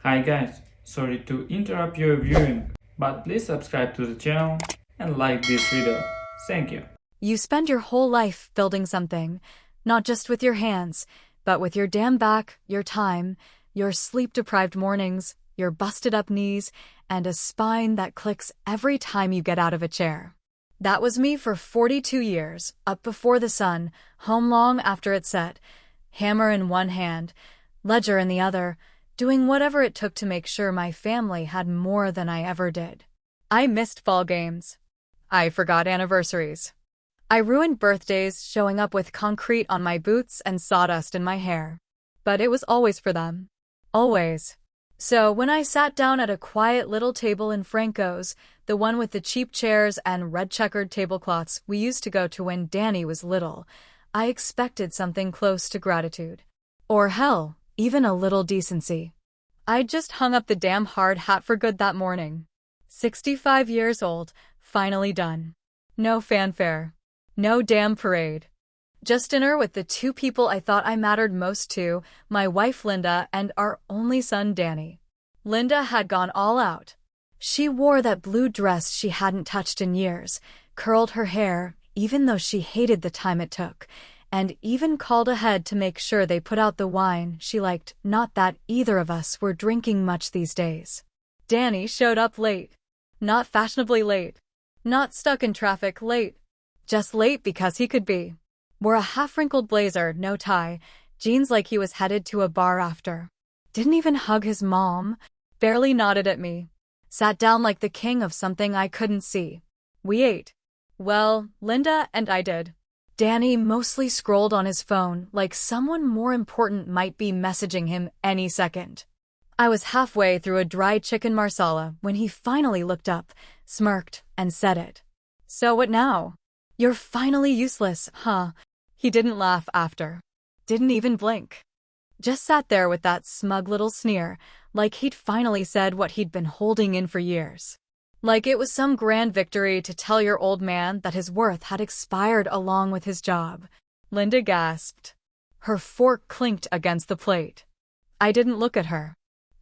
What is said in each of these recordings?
Hi guys, sorry to interrupt your viewing, but please subscribe to the channel and like this video. Thank you. You spend your whole life building something, not just with your hands, but with your damn back, your time, your sleep-deprived mornings, your busted-up knees, and a spine that clicks every time you get out of a chair. That was me for 42 years, up before the sun, home long after it set, hammer in one hand, ledger in the other, doing whatever it took to make sure my family had more than I ever did. I missed fall games. I forgot anniversaries. I ruined birthdays showing up with concrete on my boots and sawdust in my hair. But it was always for them. Always. So when I sat down at a quiet little table in Franco's, the one with the cheap chairs and red checkered tablecloths we used to go to when Danny was little, I expected something close to gratitude. Or hell, even a little decency. I'd just hung up the damn hard hat for good that morning. 65 years old, finally done. No fanfare. No damn parade. Just dinner with the two people I thought I mattered most to, my wife Linda and our only son Danny. Linda had gone all out. She wore that blue dress she hadn't touched in years, curled her hair, even though she hated the time it took, and even called ahead to make sure they put out the wine she liked, not that either of us were drinking much these days. Danny showed up late. Not fashionably late. Not stuck in traffic late. Just late because he could be. Wore a half-wrinkled blazer, no tie, jeans like he was headed to a bar after. Didn't even hug his mom. Barely nodded at me. Sat down like the king of something I couldn't see. We ate. Well, Linda and I did. Danny mostly scrolled on his phone like someone more important might be messaging him any second. I was halfway through a dry chicken marsala when he finally looked up, smirked, and said it. So what now? You're finally useless, huh? He didn't laugh after. Didn't even blink. Just sat there with that smug little sneer, like he'd finally said what he'd been holding in for years. Like it was some grand victory to tell your old man that his worth had expired along with his job. Linda gasped. Her fork clinked against the plate. I didn't look at her.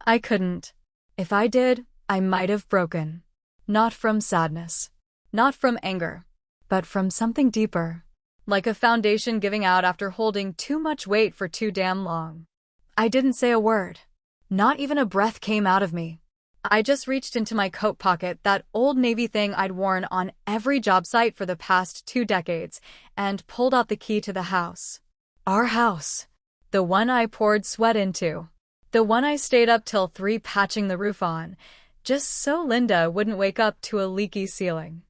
I couldn't. If I did, I might have broken. Not from sadness. Not from anger. But from something deeper. Like a foundation giving out after holding too much weight for too damn long. I didn't say a word. Not even a breath came out of me. I just reached into my coat pocket, that old Navy thing I'd worn on every job site for the past 2 decades, and pulled out the key to the house. Our house. The one I poured sweat into. The one I stayed up till 3 patching the roof on, just so Linda wouldn't wake up to a leaky ceiling.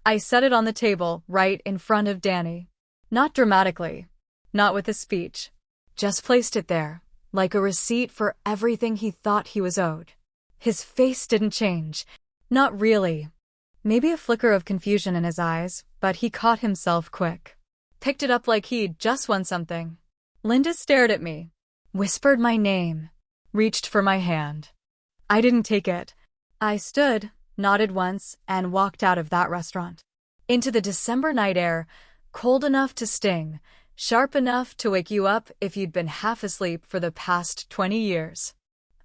I set it on the table, right in front of Danny. Not dramatically. Not with a speech. Just placed it there, like a receipt for everything he thought he was owed. His face didn't change. Not really. Maybe a flicker of confusion in his eyes, but he caught himself quick. Picked it up like he'd just won something. Linda stared at me. Whispered my name. Reached for my hand. I didn't take it. I stood, nodded once, and walked out of that restaurant. Into the December night air, cold enough to sting, sharp enough to wake you up if you'd been half asleep for the past 20 years.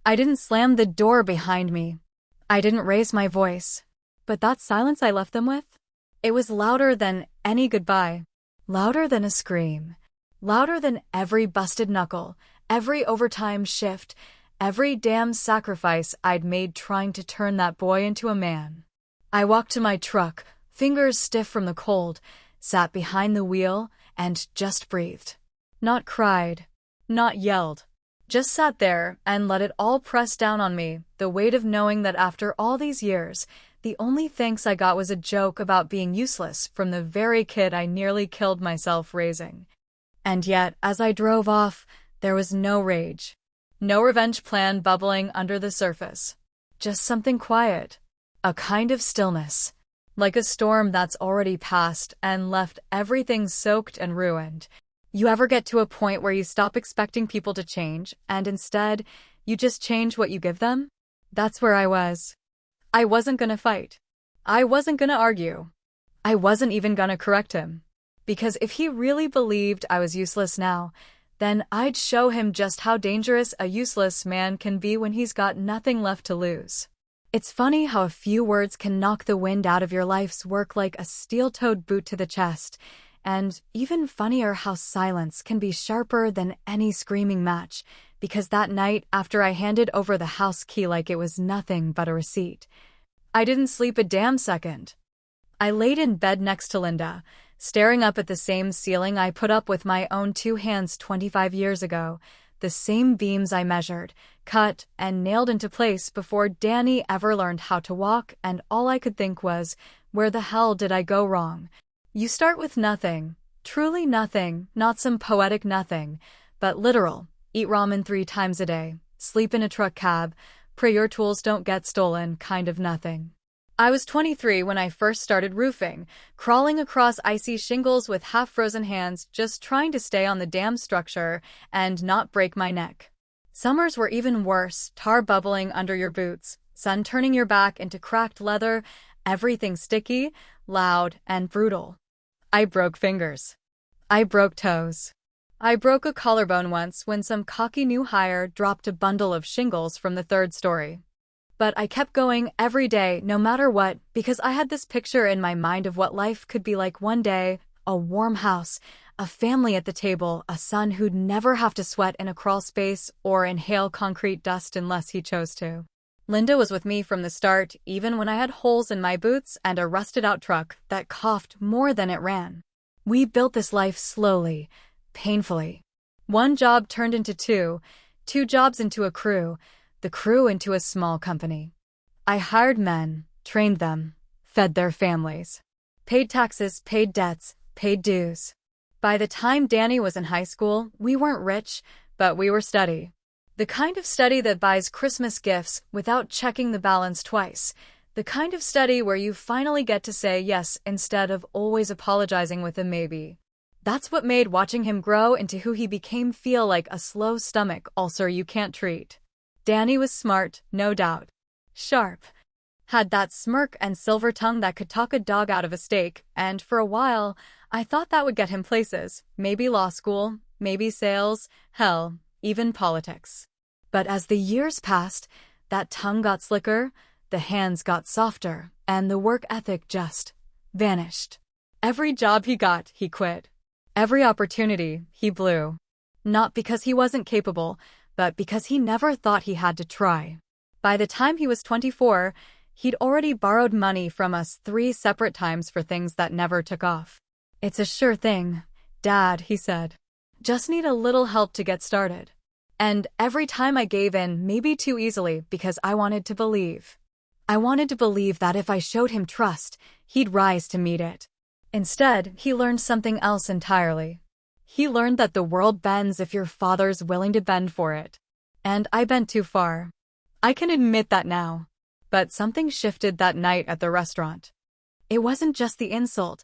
I didn't slam the door behind me. I didn't raise my voice. But that silence I left them with? It was louder than any goodbye. Louder than a scream. Louder than every busted knuckle, every overtime shift, every damn sacrifice I'd made trying to turn that boy into a man. I walked to my truck, fingers stiff from the cold, sat behind the wheel, and just breathed. Not cried. Not yelled. Just sat there and let it all press down on me, the weight of knowing that after all these years, the only thanks I got was a joke about being useless from the very kid I nearly killed myself raising. And yet, as I drove off, there was no rage. No revenge plan bubbling under the surface. Just something quiet. A kind of stillness. Like a storm that's already passed and left everything soaked and ruined. You ever get to a point where you stop expecting people to change, and instead, you just change what you give them? That's where I was. I wasn't gonna fight. I wasn't gonna argue. I wasn't even gonna correct him. Because if he really believed I was useless now, then I'd show him just how dangerous a useless man can be when he's got nothing left to lose. It's funny how a few words can knock the wind out of your life's work like a steel-toed boot to the chest, and even funnier how silence can be sharper than any screaming match, because that night, after I handed over the house key like it was nothing but a receipt, I didn't sleep a damn second. I laid in bed next to Linda, staring up at the same ceiling I put up with my own 2 hands 25 years ago, the same beams I measured, cut, and nailed into place before Danny ever learned how to walk, and all I could think was, where the hell did I go wrong? You start with nothing, truly nothing, not some poetic nothing, but literal. Eat ramen 3 times a day, sleep in a truck cab, pray your tools don't get stolen kind of nothing. I was 23 when I first started roofing, crawling across icy shingles with half-frozen hands, just trying to stay on the damn structure and not break my neck. Summers were even worse, tar bubbling under your boots, sun turning your back into cracked leather, everything sticky, loud, and brutal. I broke fingers. I broke toes. I broke a collarbone once when some cocky new hire dropped a bundle of shingles from the 3rd story. But I kept going every day, no matter what, because I had this picture in my mind of what life could be like one day: a warm house, a family at the table, a son who'd never have to sweat in a crawl space or inhale concrete dust unless he chose to. Linda was with me from the start, even when I had holes in my boots and a rusted-out truck that coughed more than it ran. We built this life slowly, painfully. 1 job turned into 2, 2 jobs into a crew, the crew into a small company. I hired men, trained them, fed their families, paid taxes, paid debts, paid dues. By the time Danny was in high school, we weren't rich, but we were steady. The kind of steady that buys Christmas gifts without checking the balance twice. The kind of steady where you finally get to say yes instead of always apologizing with a maybe. That's what made watching him grow into who he became feel like a slow stomach ulcer you can't treat. Danny was smart, no doubt. Sharp. Had that smirk and silver tongue that could talk a dog out of a steak, and for a while, I thought that would get him places. Maybe law school, maybe sales, hell, even politics. But as the years passed, that tongue got slicker, the hands got softer, and the work ethic just vanished. Every job he got, he quit. Every opportunity, he blew. Not because he wasn't capable, but because he never thought he had to try. By the time he was 24, he'd already borrowed money from us 3 separate times for things that never took off. "It's a sure thing, Dad," he said. "Just need a little help to get started." And every time I gave in, maybe too easily, because I wanted to believe. I wanted to believe that if I showed him trust, he'd rise to meet it. Instead, he learned something else entirely. He learned that the world bends if your father's willing to bend for it. And I bent too far. I can admit that now. But something shifted that night at the restaurant. It wasn't just the insult.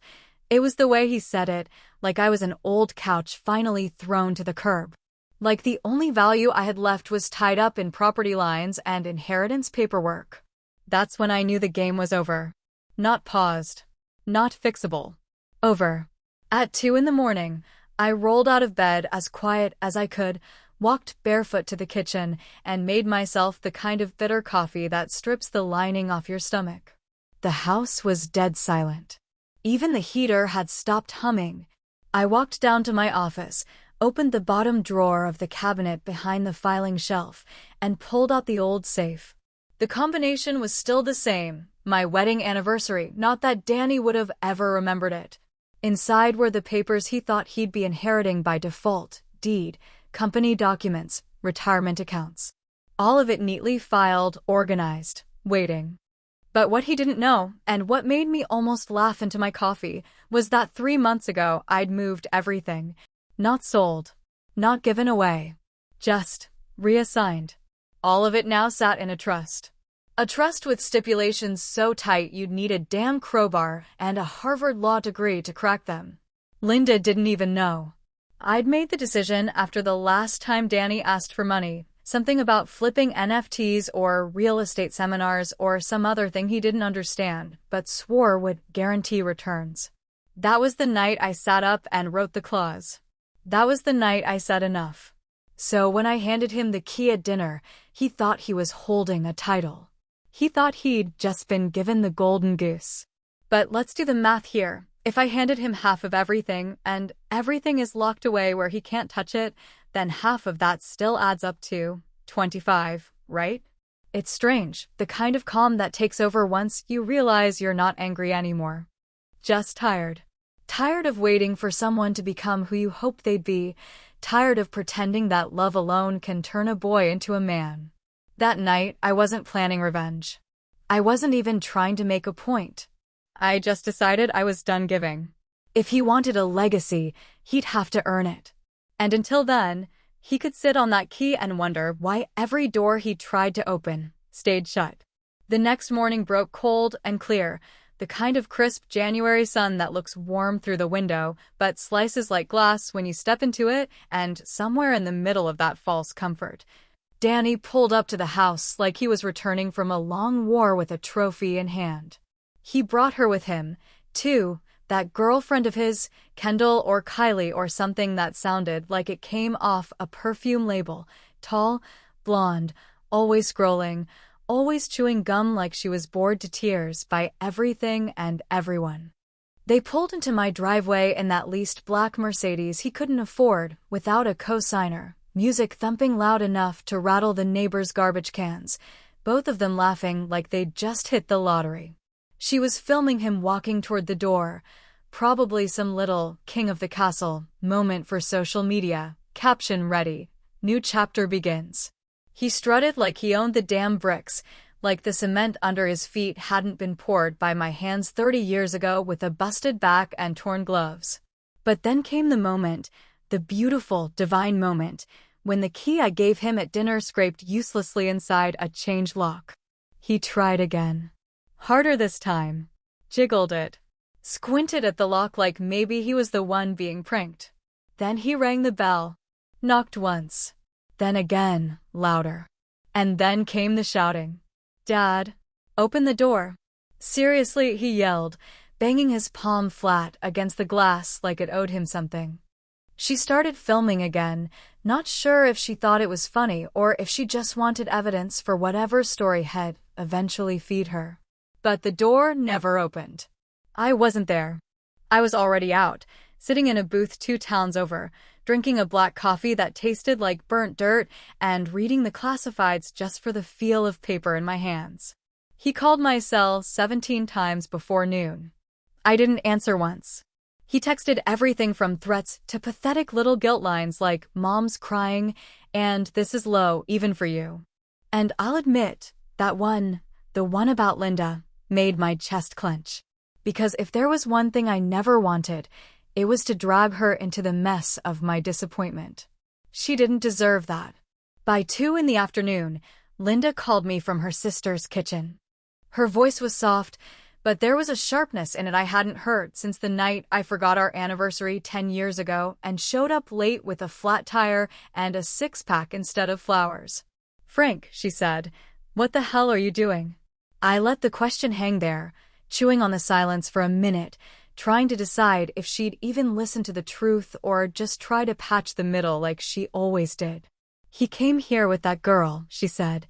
It was the way he said it, like I was an old couch finally thrown to the curb. Like the only value I had left was tied up in property lines and inheritance paperwork. That's when I knew the game was over. Not paused. Not fixable. Over. At 2 in the morning, I rolled out of bed as quiet as I could, walked barefoot to the kitchen, and made myself the kind of bitter coffee that strips the lining off your stomach. The house was dead silent. Even the heater had stopped humming. I walked down to my office, opened the bottom drawer of the cabinet behind the filing shelf, and pulled out the old safe. The combination was still the same, my wedding anniversary, not that Danny would have ever remembered it. Inside were the papers he thought he'd be inheriting by default: deed, company documents, retirement accounts. All of it neatly filed, organized, waiting. But what he didn't know, and what made me almost laugh into my coffee, was that 3 months ago I'd moved everything. Not sold. Not given away. Just reassigned. All of it now sat in a trust. A trust with stipulations so tight you'd need a damn crowbar and a Harvard law degree to crack them. Linda didn't even know. I'd made the decision after the last time Danny asked for money, something about flipping NFTs or real estate seminars or some other thing he didn't understand, but swore would guarantee returns. That was the night I sat up and wrote the clause. That was the night I said enough. So when I handed him the key at dinner, he thought he was holding a title. He thought he'd just been given the golden goose. But let's do the math here. If I handed him half of everything, and everything is locked away where he can't touch it, then half of that still adds up to 25, right? It's strange, the kind of calm that takes over once you realize you're not angry anymore. Just tired. Tired of waiting for someone to become who you hoped they'd be. Tired of pretending that love alone can turn a boy into a man. That night, I wasn't planning revenge. I wasn't even trying to make a point. I just decided I was done giving. If he wanted a legacy, he'd have to earn it. And until then, he could sit on that key and wonder why every door he tried to open stayed shut. The next morning broke cold and clear, the kind of crisp January sun that looks warm through the window, but slices like glass when you step into it, and somewhere in the middle of that false comfort, Danny pulled up to the house like he was returning from a long war with a trophy in hand. He brought her with him, too, that girlfriend of his, Kendall or Kylie or something that sounded like it came off a perfume label, tall, blonde, always scrolling, always chewing gum like she was bored to tears by everything and everyone. They pulled into my driveway in that leased black Mercedes he couldn't afford without a co-signer, music thumping loud enough to rattle the neighbors' garbage cans, both of them laughing like they'd just hit the lottery. She was filming him walking toward the door, probably some little king of the castle moment for social media, caption ready, new chapter begins. He strutted like he owned the damn bricks, like the cement under his feet hadn't been poured by my hands 30 years ago with a busted back and torn gloves. But then came the moment, the beautiful, divine moment, when the key I gave him at dinner scraped uselessly inside a change lock. He tried again. Harder this time. Jiggled it. Squinted at the lock like maybe he was the one being pranked. Then he rang the bell. Knocked once. Then again, louder. And then came the shouting. "Dad, open the door." Seriously, he yelled, banging his palm flat against the glass like it owed him something. She started filming again, not sure if she thought it was funny or if she just wanted evidence for whatever story had eventually feed her. But the door never opened. I wasn't there. I was already out, sitting in a booth 2 towns over, drinking a black coffee that tasted like burnt dirt and reading the classifieds just for the feel of paper in my hands. He called my cell 17 times before noon. I didn't answer once. He texted everything from threats to pathetic little guilt lines like "Mom's crying" and "This is low, even for you." And I'll admit, that one, the one about Linda, made my chest clench. Because if there was one thing I never wanted, it was to drag her into the mess of my disappointment. She didn't deserve that. By 2 in the afternoon, Linda called me from her sister's kitchen. Her voice was soft, but there was a sharpness in it I hadn't heard since the night I forgot our anniversary 10 years ago and showed up late with a flat tire and a 6-pack instead of flowers. "Frank," she said, "what the hell are you doing?" I let the question hang there, chewing on the silence for a minute, trying to decide if she'd even listen to the truth or just try to patch the middle like she always did. "He came here with that girl," she said,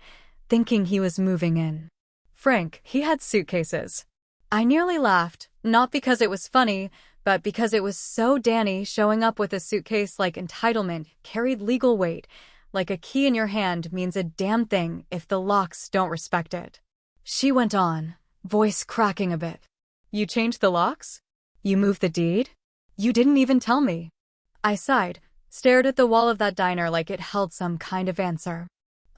thinking he was moving in. Frank, he had suitcases. I nearly laughed, not because it was funny, but because it was so Danny. Showing up with a suitcase like entitlement carried legal weight, like a key in your hand means a damn thing if the locks don't respect it. She went on, voice cracking a bit. "You changed the locks? You moved the deed? You didn't even tell me." I sighed, stared at the wall of that diner like it held some kind of answer.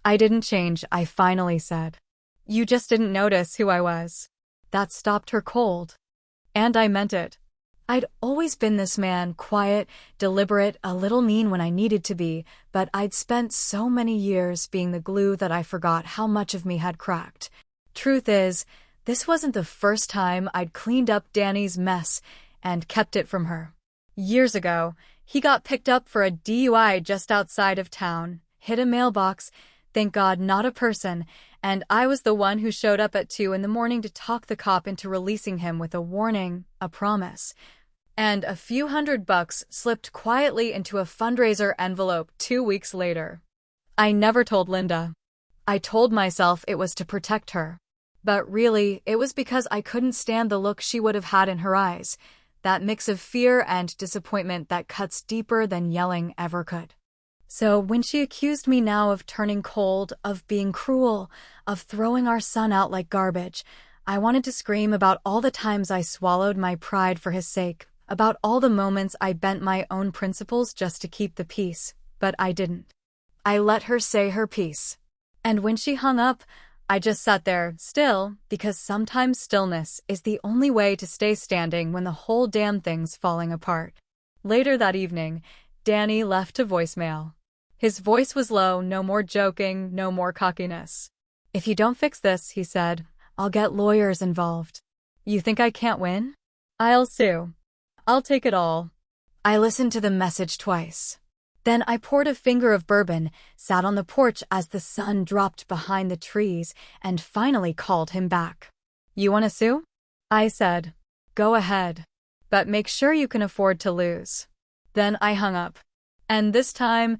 "I didn't change," I finally said. "You just didn't notice who I was." That stopped her cold. And I meant it. I'd always been this man, quiet, deliberate, a little mean when I needed to be, but I'd spent so many years being the glue that I forgot how much of me had cracked. Truth is, this wasn't the first time I'd cleaned up Danny's mess and kept it from her. Years ago, he got picked up for a DUI just outside of town, hit a mailbox, thank God not a person, and I was the one who showed up at 2 in the morning to talk the cop into releasing him with a warning, a promise. And a few $100 slipped quietly into a fundraiser envelope 2 weeks later. I never told Linda. I told myself it was to protect her. But really, it was because I couldn't stand the look she would have had in her eyes, that mix of fear and disappointment that cuts deeper than yelling ever could. So when she accused me now of turning cold, of being cruel, of throwing our son out like garbage, I wanted to scream about all the times I swallowed my pride for his sake, about all the moments I bent my own principles just to keep the peace, but I didn't. I let her say her piece. And when she hung up, I just sat there, still, because sometimes stillness is the only way to stay standing when the whole damn thing's falling apart. Later that evening, Danny left a voicemail. His voice was low, no more joking, no more cockiness. "If you don't fix this," he said, "I'll get lawyers involved. You think I can't win? I'll sue. I'll take it all." I listened to the message twice. Then I poured a finger of bourbon, sat on the porch as the sun dropped behind the trees, and finally called him back. "You want to sue?" I said. "Go ahead. But make sure you can afford to lose." Then I hung up. And this time,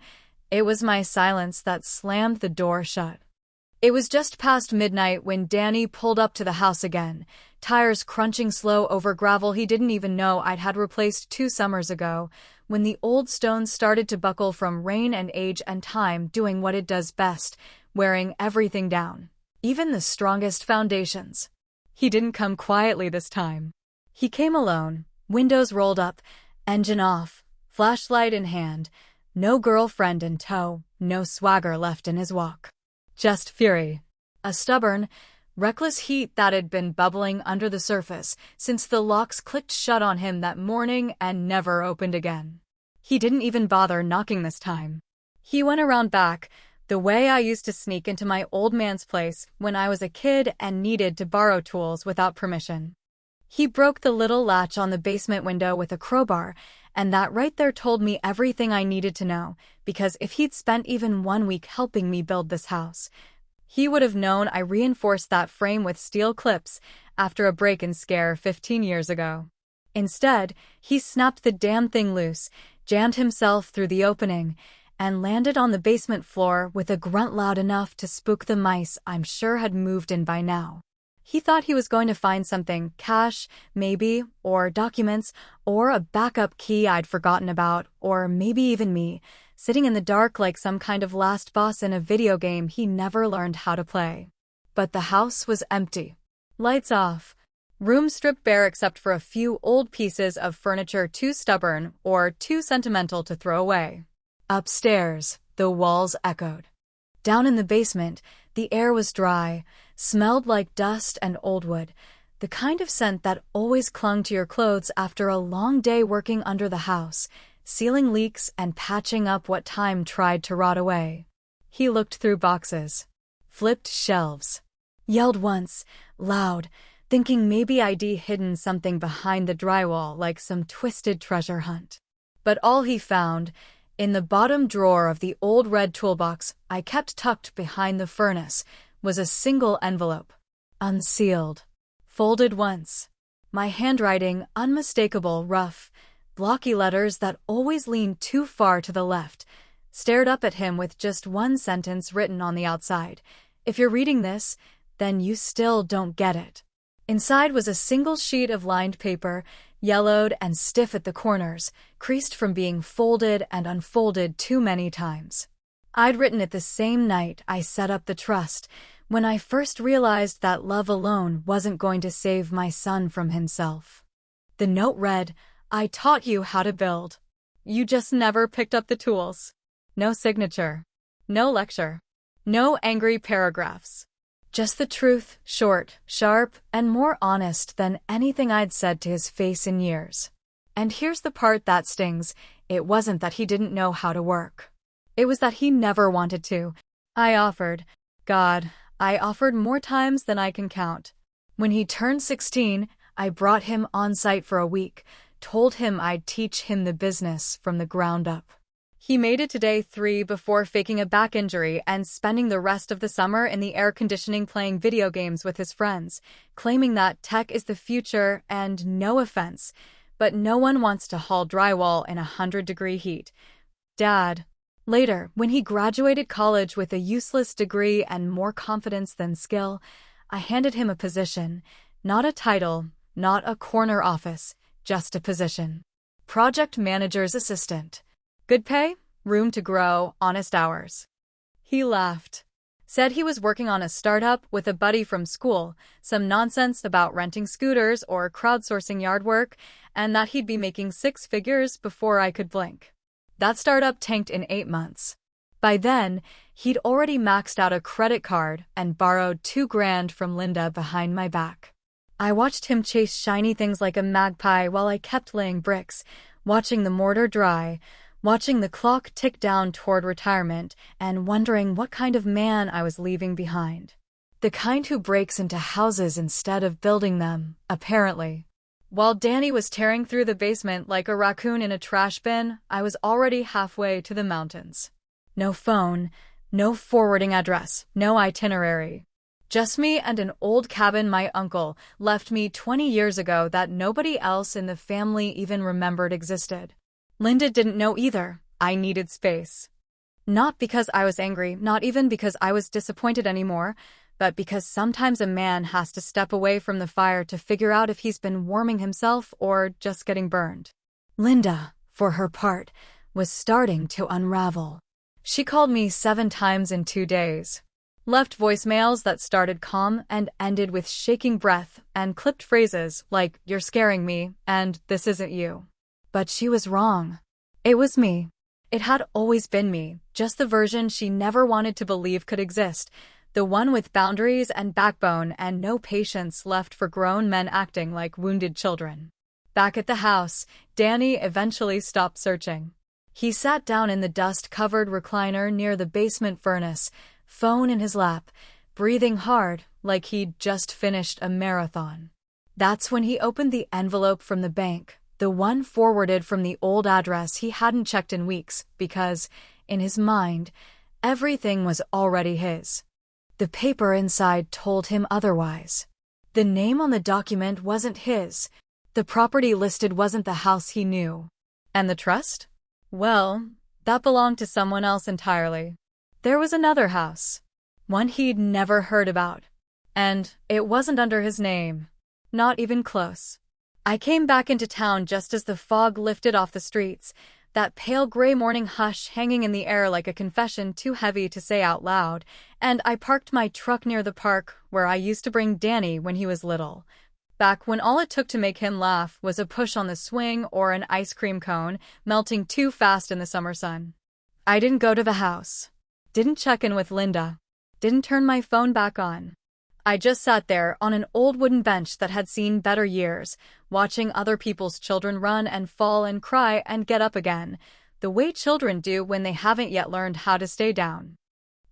it was my silence that slammed the door shut. It was just past midnight when Danny pulled up to the house again, tires crunching slow over gravel he didn't even know I'd had replaced 2 summers ago, when the old stones started to buckle from rain and age and time doing what it does best, wearing everything down, even the strongest foundations. He didn't come quietly this time. He came alone, windows rolled up, engine off, flashlight in hand, no girlfriend in tow, no swagger left in his walk. Just fury. A stubborn, reckless heat that had been bubbling under the surface since the locks clicked shut on him that morning and never opened again. He didn't even bother knocking this time. He went around back, the way I used to sneak into my old man's place when I was a kid and needed to borrow tools without permission. He broke the little latch on the basement window with a crowbar, and that right there told me everything I needed to know, because if he'd spent even 1 week helping me build this house, he would have known I reinforced that frame with steel clips after a break-and scare 15 years ago. Instead, he snapped the damn thing loose, jammed himself through the opening, and landed on the basement floor with a grunt loud enough to spook the mice I'm sure had moved in by now. He thought he was going to find something, cash, maybe, or documents, or a backup key I'd forgotten about, or maybe even me, sitting in the dark like some kind of last boss in a video game he never learned how to play. But the house was empty. Lights off. Room stripped bare except for a few old pieces of furniture too stubborn or too sentimental to throw away. Upstairs, the walls echoed. Down in the basement, the air was dry, smelled like dust and old wood, the kind of scent that always clung to your clothes after a long day working under the house, sealing leaks and patching up what time tried to rot away. He looked through boxes, flipped shelves, yelled once, loud, thinking maybe I'd hidden something behind the drywall like some twisted treasure hunt. But all he found, in the bottom drawer of the old red toolbox I kept tucked behind the furnace, was a single envelope, unsealed, folded once. My handwriting unmistakable, rough, blocky letters that always leaned too far to the left, stared up at him with just one sentence written on the outside. "If you're reading this, then you still don't get it." Inside was a single sheet of lined paper, yellowed and stiff at the corners, creased from being folded and unfolded too many times. I'd written it the same night I set up the trust, when I first realized that love alone wasn't going to save my son from himself. The note read, "I taught you how to build. You just never picked up the tools." No signature. No lecture. No angry paragraphs. Just the truth, short, sharp, and more honest than anything I'd said to his face in years. And here's the part that stings. It wasn't that he didn't know how to work. It was that he never wanted to. I offered. God, I offered more times than I can count. When he turned 16, I brought him on site for a week, told him I'd teach him the business from the ground up. He made it to day 3 before faking a back injury and spending the rest of the summer in the air conditioning playing video games with his friends, claiming that tech is the future and, no offense, but no one wants to haul drywall in 100-degree heat. Dad. Later, when he graduated college with a useless degree and more confidence than skill, I handed him a position. Not a title, not a corner office, just a position. Project manager's assistant. Good pay, room to grow, honest hours. He laughed. Said he was working on a startup with a buddy from school, some nonsense about renting scooters or crowdsourcing yard work, and that he'd be making 6 figures before I could blink. That startup tanked in 8 months. By then, he'd already maxed out a credit card and borrowed $2,000 from Linda behind my back. I watched him chase shiny things like a magpie while I kept laying bricks, watching the mortar dry, watching the clock tick down toward retirement, and wondering what kind of man I was leaving behind. The kind who breaks into houses instead of building them, apparently. While Danny was tearing through the basement like a raccoon in a trash bin, I was already halfway to the mountains. No phone, no forwarding address, no itinerary. Just me and an old cabin my uncle left me 20 years ago that nobody else in the family even remembered existed. Linda didn't know either. I needed space. Not because I was angry, not even because I was disappointed anymore, but because sometimes a man has to step away from the fire to figure out if he's been warming himself or just getting burned. Linda, for her part, was starting to unravel. She called me 7 times in 2 days. Left voicemails that started calm and ended with shaking breath and clipped phrases like, "You're scaring me," and "This isn't you." But she was wrong. It was me. It had always been me, just the version she never wanted to believe could exist, the one with boundaries and backbone and no patience left for grown men acting like wounded children. Back at the house, Danny eventually stopped searching. He sat down in the dust-covered recliner near the basement furnace, phone in his lap, breathing hard like he'd just finished a marathon. That's when he opened the envelope from the bank, the one forwarded from the old address he hadn't checked in weeks because, in his mind, everything was already his. The paper inside told him otherwise. The name on the document wasn't his. The property listed wasn't the house he knew. And the trust? Well, that belonged to someone else entirely. There was another house, one he'd never heard about. And it wasn't under his name. Not even close. I came back into town just as the fog lifted off the streets, that pale gray morning hush hanging in the air like a confession too heavy to say out loud, and I parked my truck near the park where I used to bring Danny when he was little. Back when all it took to make him laugh was a push on the swing or an ice cream cone melting too fast in the summer sun. I didn't go to the house. Didn't check in with Linda. Didn't turn my phone back on. I just sat there on an old wooden bench that had seen better years, watching other people's children run and fall and cry and get up again, the way children do when they haven't yet learned how to stay down.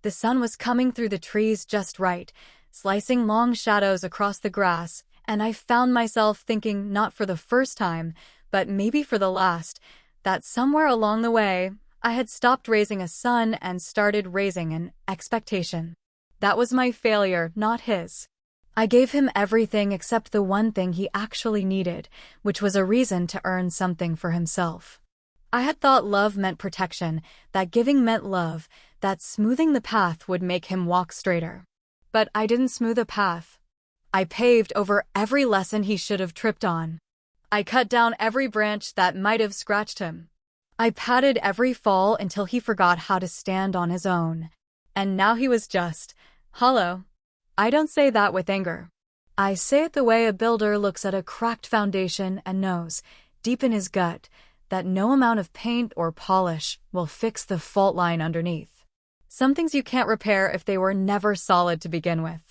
The sun was coming through the trees just right, slicing long shadows across the grass, and I found myself thinking, not for the first time, but maybe for the last, that somewhere along the way, I had stopped raising a son and started raising an expectation. That was my failure, not his. I gave him everything except the one thing he actually needed, which was a reason to earn something for himself. I had thought love meant protection, that giving meant love, that smoothing the path would make him walk straighter. But I didn't smooth a path. I paved over every lesson he should have tripped on. I cut down every branch that might have scratched him. I patted every fall until he forgot how to stand on his own. And now he was just hollow. I don't say that with anger. I say it the way a builder looks at a cracked foundation and knows, deep in his gut, that no amount of paint or polish will fix the fault line underneath. Some things you can't repair if they were never solid to begin with.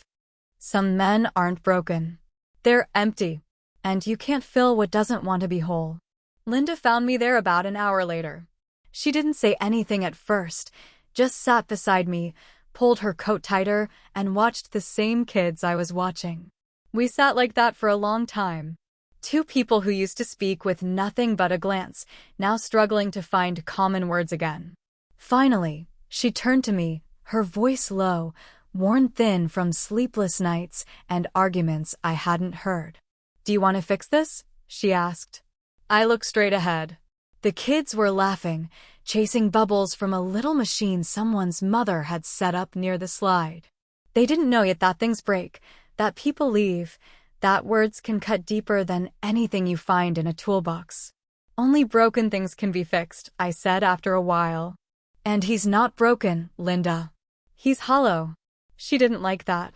Some men aren't broken. They're empty. And you can't fill what doesn't want to be whole. Linda found me there about an hour later. She didn't say anything at first, just sat beside me, pulled her coat tighter, and watched the same kids I was watching. We sat like that for a long time. 2 people who used to speak with nothing but a glance, now struggling to find common words again. Finally, she turned to me, her voice low, worn thin from sleepless nights and arguments I hadn't heard. "Do you want to fix this?" she asked. I looked straight ahead. The kids were laughing, chasing bubbles from a little machine someone's mother had set up near the slide. They didn't know yet that things break, that people leave, that words can cut deeper than anything you find in a toolbox. Only broken things can be fixed, I said after a while. And he's not broken, Linda. He's hollow. She didn't like that.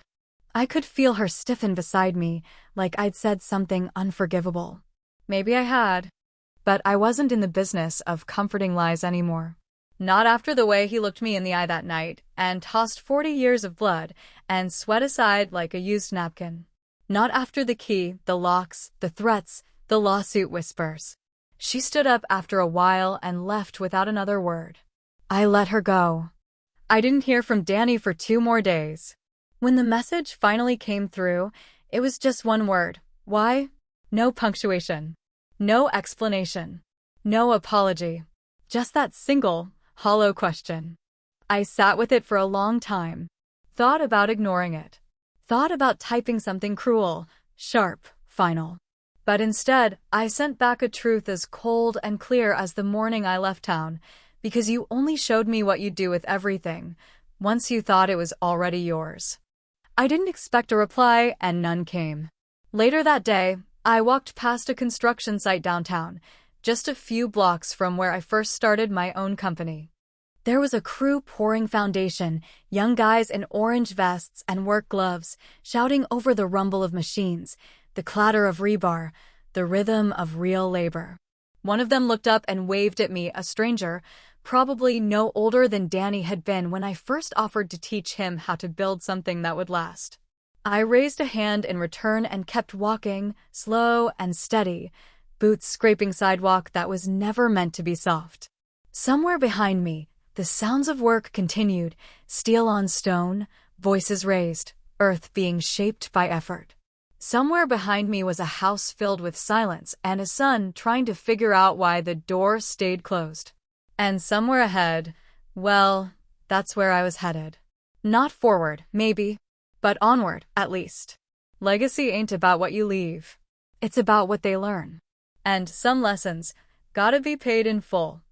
I could feel her stiffen beside me, like I'd said something unforgivable. Maybe I had. But I wasn't in the business of comforting lies anymore. Not after the way he looked me in the eye that night and tossed 40 years of blood and sweat aside like a used napkin. Not after the key, the locks, the threats, the lawsuit whispers. She stood up after a while and left without another word. I let her go. I didn't hear from Danny for 2 more days. When the message finally came through, it was just one word. Why? No punctuation. No explanation. No apology. Just that single, hollow question. I sat with it for a long time. Thought about ignoring it. Thought about typing something cruel, sharp, final. But instead, I sent back a truth as cold and clear as the morning I left town, because you only showed me what you'd do with everything, once you thought it was already yours. I didn't expect a reply, and none came. Later that day, I walked past a construction site downtown, just a few blocks from where I first started my own company. There was a crew pouring foundation, young guys in orange vests and work gloves, shouting over the rumble of machines, the clatter of rebar, the rhythm of real labor. One of them looked up and waved at me, a stranger, probably no older than Danny had been when I first offered to teach him how to build something that would last. I raised a hand in return and kept walking, slow and steady, boots scraping sidewalk that was never meant to be soft. Somewhere behind me, the sounds of work continued, steel on stone, voices raised, earth being shaped by effort. Somewhere behind me was a house filled with silence and a son trying to figure out why the door stayed closed. And somewhere ahead, well, that's where I was headed. Not forward, maybe, but onward, at least. Legacy ain't about what you leave. It's about what they learn. And some lessons gotta be paid in full.